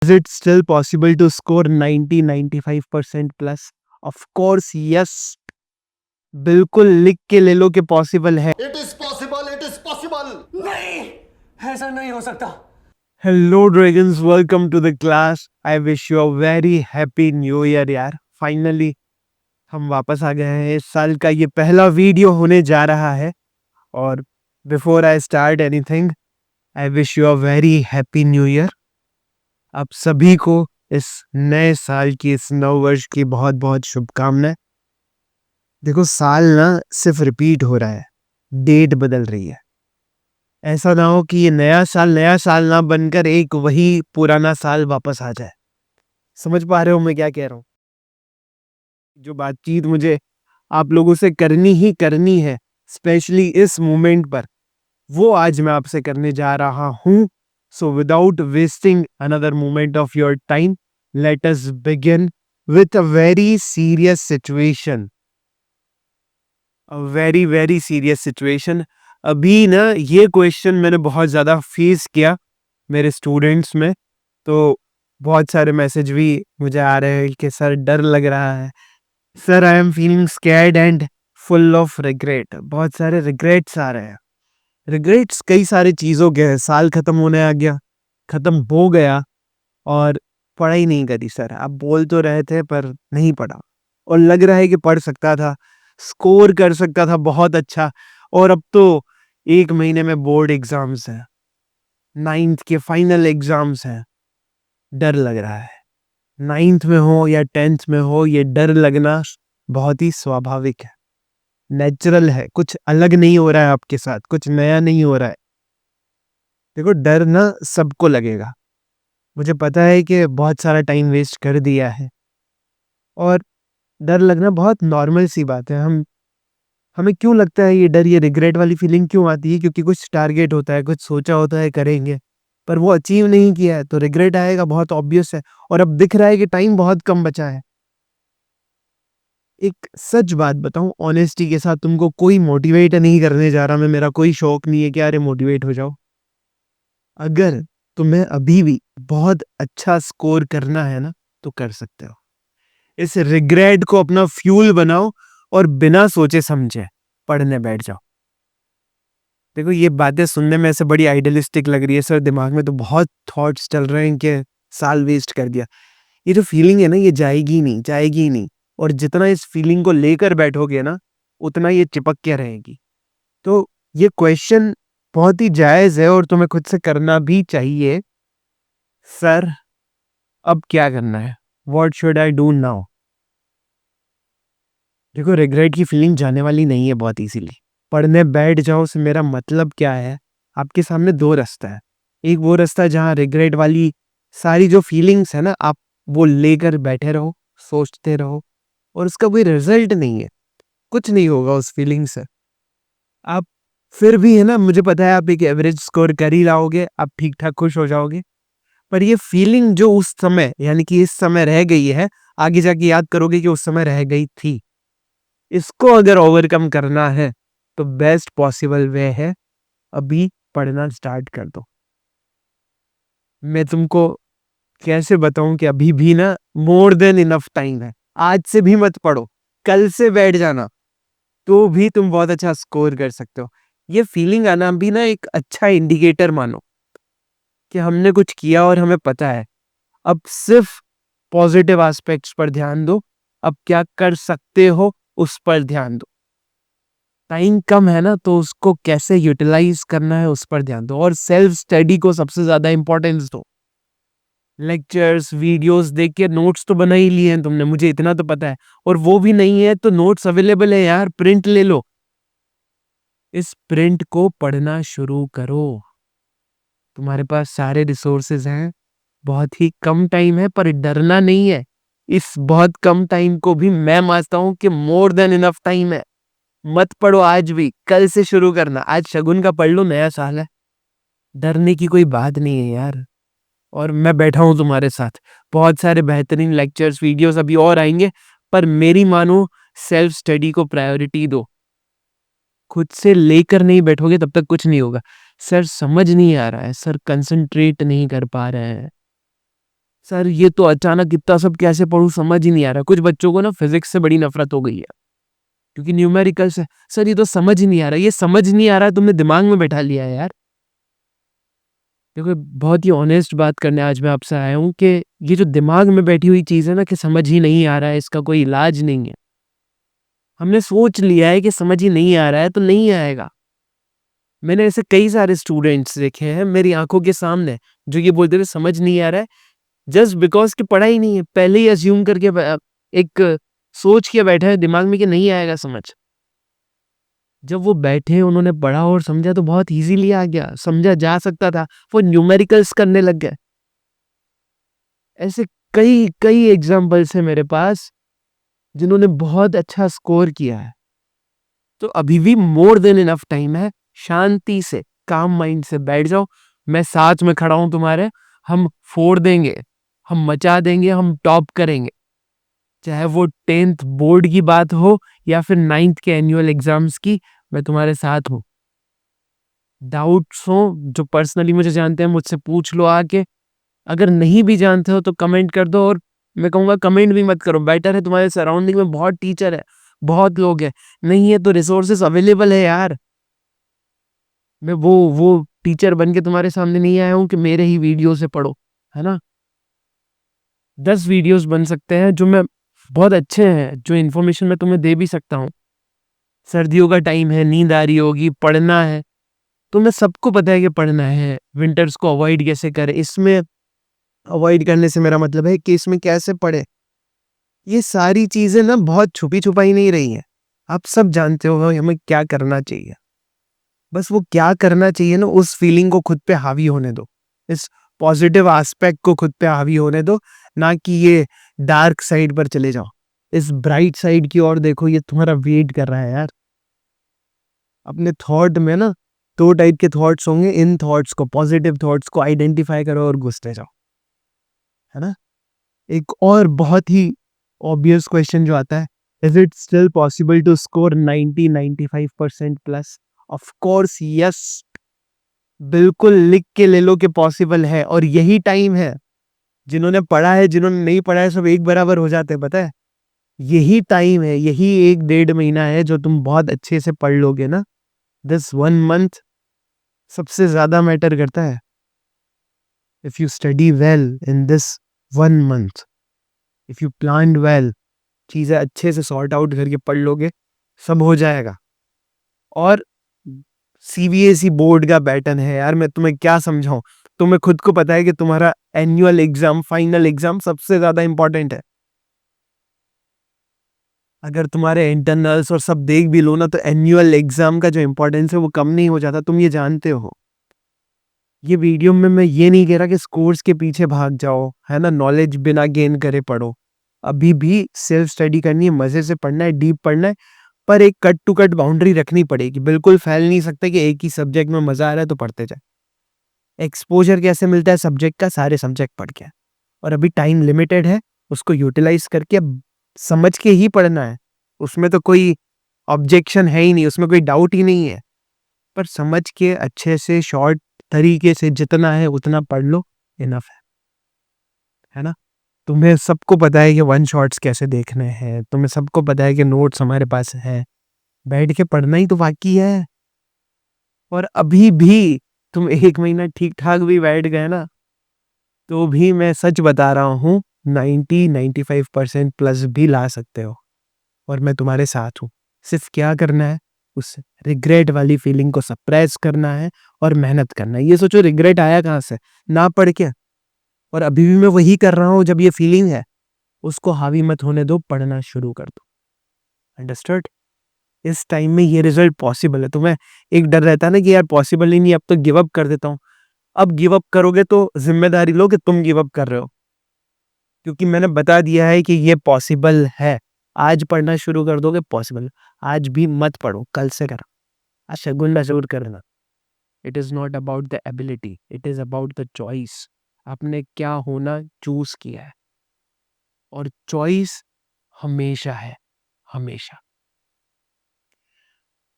Is it still possible to score 90-95% plus? Of course, yes. बिल्कुल लिख के ले लो कि पॉसिबल है। It is possible, it is possible. नहीं, ऐसा नहीं हो सकता। Hello dragons, welcome to the class. I wish you a very happy new year यार। फाइनली हम वापस आ गए हैं। इस साल का ये पहला वीडियो होने जा रहा है। और before I start anything, I wish you a very happy new year. आप सभी को इस नए साल की, इस नव वर्ष की बहुत बहुत शुभकामनाएं। देखो, साल ना सिर्फ रिपीट हो रहा है, डेट बदल रही है। ऐसा ना हो कि ये नया साल ना बनकर एक वही पुराना साल वापस आ जाए। समझ पा रहे हो मैं क्या कह रहा हूँ? जो बातचीत मुझे आप लोगों से करनी ही करनी है, स्पेशली इस मोमेंट पर, वो आज मैं आपसे करने जा रहा हूँ। So without wasting another moment of your time, let us begin with a very serious situation. A very very serious situation. अभी ना ये क्वेश्चन मैंने बहुत ज़्यादा फेस किया मेरे स्टूडेंट्स में। तो बहुत सारे मैसेज भी मुझे आ रहे हैं कि सर डर लग रहा है, sir I am feeling scared and full of regret. बहुत सारे रिग्रेट्स आ रहे हैं। रिग्रेट्स कई सारी चीज़ों के हैं। साल खत्म होने आ गया, खत्म हो गया, और पढ़ाई नहीं करी सर। आप बोल तो रहे थे पर नहीं पढ़ा, और लग रहा है कि पढ़ सकता था, स्कोर कर सकता था बहुत अच्छा। और अब तो 1 महीने में बोर्ड एग्जाम्स हैं, 9th के फाइनल एग्जाम्स हैं। डर लग रहा है। 9th में हो या 10th में हो, ये डर लगना बहुत ही स्वाभाविक है, नेचुरल है। कुछ अलग नहीं हो रहा है आपके साथ, कुछ नया नहीं हो रहा है। देखो, डर ना सबको लगेगा। मुझे पता है कि बहुत सारा टाइम वेस्ट कर दिया है, और डर लगना बहुत नॉर्मल सी बात है। हमें क्यों लगता है ये डर, ये रिग्रेट वाली फीलिंग क्यों आती है? क्योंकि कुछ टारगेट होता है, कुछ सोचा होता है करेंगे, पर वो अचीव नहीं किया है, तो रिग्रेट आएगा, बहुत ऑब्वियस है। और अब दिख रहा है कि टाइम बहुत कम बचा है। एक सच बात बताऊं, ऑनेस्टी के साथ, तुमको कोई मोटिवेट नहीं करने जा रहा मैं। मेरा कोई शौक नहीं है कि अरे मोटिवेट हो जाओ। अगर तुम्हें अभी भी बहुत अच्छा स्कोर करना है ना, तो कर सकते हो। इस रिग्रेट को अपना फ्यूल बनाओ और बिना सोचे समझे पढ़ने बैठ जाओ। देखो, ये बातें सुनने में ऐसे बड़ी आइडियलिस्टिक लग रही है सर, दिमाग में तो बहुत थॉट्स चल रहे हैं कि साल वेस्ट कर दिया। ये जो फीलिंग है ना, ये जाएगी नहीं, जाएगी नहीं। और जितना इस फीलिंग को लेकर बैठोगे ना, उतना ये चिपक के रहेगी। तो ये क्वेश्चन बहुत ही जायज़ है, और तुम्हें खुद से करना भी चाहिए। सर, अब क्या करना है? What should I do now? देखो, रिग्रेट की फीलिंग जाने वाली नहीं है बहुत इजीली। पढ़ने बैठ जाओ से मेरा मतलब क्या है? आपके सामने 2 रास्ता है। एक वो रास्ता जहाँ रिग्रेट वाली सारी जो फीलिंग्स है ना, आप वो लेकर बैठे रहो, सोचते रहो, और उसका कोई रिजल्ट नहीं है। कुछ नहीं होगा उस फीलिंग से। आप फिर भी है ना, मुझे पता है आप एक एवरेज स्कोर कर ही लाओगे, आप ठीक-ठाक खुश हो जाओगे। पर ये फीलिंग जो उस समय, यानी कि इस समय रह गई है, आगे जाके याद करोगे कि उस समय रह गई थी। इसको अगर ओवरकम करना है, तो बेस्ट पॉसिबल वे है, अभी पढ़ना स्टार्ट कर दो। मैं तुमको कैसे बताऊं कि अभी भी ना मोर देन इनफ टाइम है। आज से भी मत पढ़ो, कल से बैठ जाना, तो भी तुम बहुत अच्छा स्कोर कर सकते हो। ये फीलिंग आना भी ना एक अच्छा इंडिकेटर मानो कि हमने कुछ किया और हमें पता है। अब सिर्फ पॉजिटिव एस्पेक्ट्स पर ध्यान दो। अब क्या कर सकते हो, उस पर ध्यान दो। टाइम कम है ना, तो उसको कैसे यूटिलाइज करना है, उस पर ध्यान दो। और सेल्फ स्टडी को सबसे ज्यादा इंपॉर्टेंस दो। लेक्चर्स, वीडियोस देख के नोट्स तो बना ही लिए हैं तुमने, मुझे इतना तो पता है। और वो भी नहीं है तो नोट्स अवेलेबल है यार, प्रिंट ले लो। इस प्रिंट को पढ़ना शुरू करो। तुम्हारे पास सारे रिसोर्सेज हैं, बहुत ही कम टाइम है, पर डरना नहीं है। इस बहुत कम टाइम को भी मैं मानता हूं कि मोर देन इनफ टाइम है। मत पढ़ो आज भी, कल से शुरू करना। आज शगुन का पढ़ लो, नया साल है। डरने की कोई बात नहीं है यार। और मैं बैठा हूं तुम्हारे साथ। बहुत सारे बेहतरीन लेक्चर्स, वीडियोस अभी और आएंगे, पर मेरी मानो, सेल्फ स्टडी को प्रायोरिटी दो। खुद से लेकर नहीं बैठोगे तब तक कुछ नहीं होगा। सर समझ नहीं आ रहा है, सर कंसंट्रेट नहीं कर पा रहे हैं। सर ये तो अचानक इतना सब कैसे पढ़ूं, समझ ही नहीं आ रहा। कुछ बच्चों को ना फिजिक्स से बड़ी नफरत हो गई है क्योंकि न्यूमेरिकल्स है। सर ये तो समझ ही नहीं आ रहा, ये समझ नहीं आ रहा तुमने दिमाग में बैठा लिया है यार। देखो बहुत ही ऑनेस्ट बात करने आज मैं आपसे आया हूँ कि ये जो दिमाग में बैठी हुई चीज़ है ना कि समझ ही नहीं आ रहा है, इसका कोई इलाज नहीं है। हमने सोच लिया है कि समझ ही नहीं आ रहा है तो नहीं आएगा। मैंने ऐसे कई सारे स्टूडेंट्स देखे हैं मेरी आंखों के सामने जो ये बोलते थे समझ नहीं आ रहा है, जस्ट बिकॉज कि पढ़ा ही नहीं है। पहले ही अज्यूम करके एक सोच के बैठे हैं दिमाग में कि नहीं आएगा समझ। जब वो बैठे उन्होंने पढ़ा और समझा तो बहुत इजीली आ गया, समझा जा सकता था। वो न्यूमेरिकल्स करने लग गए। ऐसे कई कई एग्जाम्पल्स है मेरे पास जिन्होंने बहुत अच्छा स्कोर किया है। तो अभी भी मोर देन इनफ टाइम है, शांति से काम माइंड से बैठ जाओ। मैं साथ में खड़ा हूं तुम्हारे, हम फोड़ देंगे, हम मचा देंगे, हम टॉप करेंगे। चाहे वो 10th बोर्ड की बात हो या फिर 9th के एनुअल एग्जाम्स की, मैं तुम्हारे साथ हूँ। डाउट्स हो जो पर्सनली मुझे जानते हैं मुझसे पूछ लो आके। अगर नहीं भी जानते हो तो कमेंट कर दो, और मैं कहूँगा कमेंट भी मत करो, बेटर है तुम्हारे सराउंडिंग में बहुत टीचर है, बहुत लोग हैं। नहीं है तो रिसोर्सेस अवेलेबल है यार। मैं वो टीचर बन के तुम्हारे सामने नहीं आया हूँ कि मेरे ही वीडियो से पढ़ो, है ना। 10 वीडियोस बन सकते हैं जो मैं बहुत अच्छे हैं, जो इन्फॉर्मेशन मैं तुम्हें दे भी सकता हूँ। सर्दियों का टाइम है, नींद आ रही होगी, पढ़ना है, तो मैं सबको पता है कि पढ़ना है। विंटर्स को अवॉइड कैसे करें, इसमें अवॉइड करने से मेरा मतलब है कि इसमें कैसे पढ़े। ये सारी चीजें ना बहुत छुपी छुपाई नहीं रही हैं। आप सब जानते हो हमें क्या करना चाहिए। बस वो क्या करना चाहिए ना, उस फीलिंग को खुद पे हावी होने दो, इस पॉजिटिव एस्पेक्ट को खुद पे हावी होने दो, ना कि ये डार्क साइड पर चले जाओ। इस ब्राइट साइड की ओर देखो, ये तुम्हारा वेट कर रहा है यार। अपने थॉट में ना 2 टाइप के थॉट्स होंगे, इन थॉट्स को, पॉजिटिव थॉट्स को आइडेंटिफाई करो और घुसते जाओ, है ना। एक और बहुत ही ऑब्वियस क्वेश्चन जो आता है, is it still possible to score 90-95% plus? Of course yes, बिल्कुल लिख के ले लो कि पॉसिबल है। और यही टाइम है, जिन्होंने पढ़ा है जिन्होंने नहीं पढ़ा है सब एक बराबर हो जाते हैं, पता है। यही टाइम है, यही 1-1.5 महीना है जो तुम बहुत अच्छे से पढ़ लोगे ना, दिस 1 मंथ सबसे ज्यादा मैटर करता है। If you study well in this 1 month, if you plan well, चीजें अच्छे से सॉर्ट आउट करके पढ़ लोगे, सब हो जाएगा। और सीबीएसई बोर्ड का पैटर्न है यार, मैं तुम्हें क्या समझाऊं। तुम्हें खुद को पता है कि तुम्हारा एनुअल एग्जाम, फाइनल एग्जाम सबसे ज्यादा इंपॉर्टेंट है। अगर तुम्हारे इंटरनल्स और सब देख भी लो ना, तो एनुअल एग्जाम का जो इंपॉर्टेंस है वो कम नहीं हो जाता, तुम ये जानते हो। ये वीडियो में मैं ये नहीं कह रहा कि स्कोर्स के पीछे भाग जाओ, है ना, नॉलेज बिना गेन करे पढ़ो। अभी भी सेल्फ स्टडी करनी है, मजे से पढ़ना है, डीप पढ़ना है, पर एक कट टू कट बाउंड्री रखनी पड़ेगी। बिल्कुल फैल नहीं सकते कि एक ही सब्जेक्ट में मजा आ रहा है तो पढ़ते जाए। एक्सपोजर कैसे मिलता है सब्जेक्ट का, सारे सब्जेक्ट पढ़ के। और अभी टाइम लिमिटेड है, उसको यूटिलाइज करके अब समझ के ही पढ़ना है। उसमें तो कोई ऑब्जेक्शन है ही नहीं, उसमें कोई डाउट ही नहीं है। पर समझ के अच्छे से शॉर्ट तरीके से जितना है उतना पढ़ लो, इनफ है ना। तुम्हें सबको पता है कि वन शॉट्स कैसे देखने हैं, तुम्हें सबको पता है कि नोट्स हमारे पास है, बैठ के पढ़ना ही तो बाकी है। और अभी भी तुम 1 महीना ठीक ठाक भी बैठ गए ना, तो भी मैं सच बता रहा हूँ 90-95% प्लस भी ला सकते हो। और मैं तुम्हारे साथ हूँ। सिर्फ क्या करना है, उस रिग्रेट वाली फीलिंग को सप्रेस करना है और मेहनत करना है। ये सोचो रिग्रेट आया कहाँ से, ना पढ़ के। और अभी भी मैं वही कर रहा हूँ। जब ये फीलिंग है उसको हावी मत होने दो, पढ़ना शुरू कर दो। अंडरस्टूड। इस टाइम में ये रिजल्ट पॉसिबल है। तुम्हें एक डर रहता है ना कि यार पॉसिबल ही नहीं, अब तो गिव अप कर देता हूँ। अब गिव अप करोगे तो जिम्मेदारी लो कि तुम गिव अप कर रहे हो, क्योंकि मैंने बता दिया है कि ये पॉसिबल है। आज पढ़ना शुरू कर दोगे, पॉसिबल। आज भी मत पढ़ो, कल से करो। आज शगुन जरूर करना। It is not about the ability, it is about the choice. आपने क्या होना चूज किया है, और चॉइस हमेशा है, हमेशा।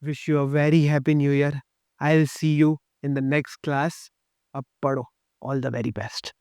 Wish you a very happy new year. I will see you in the next class. अब पढ़ो। All the very best.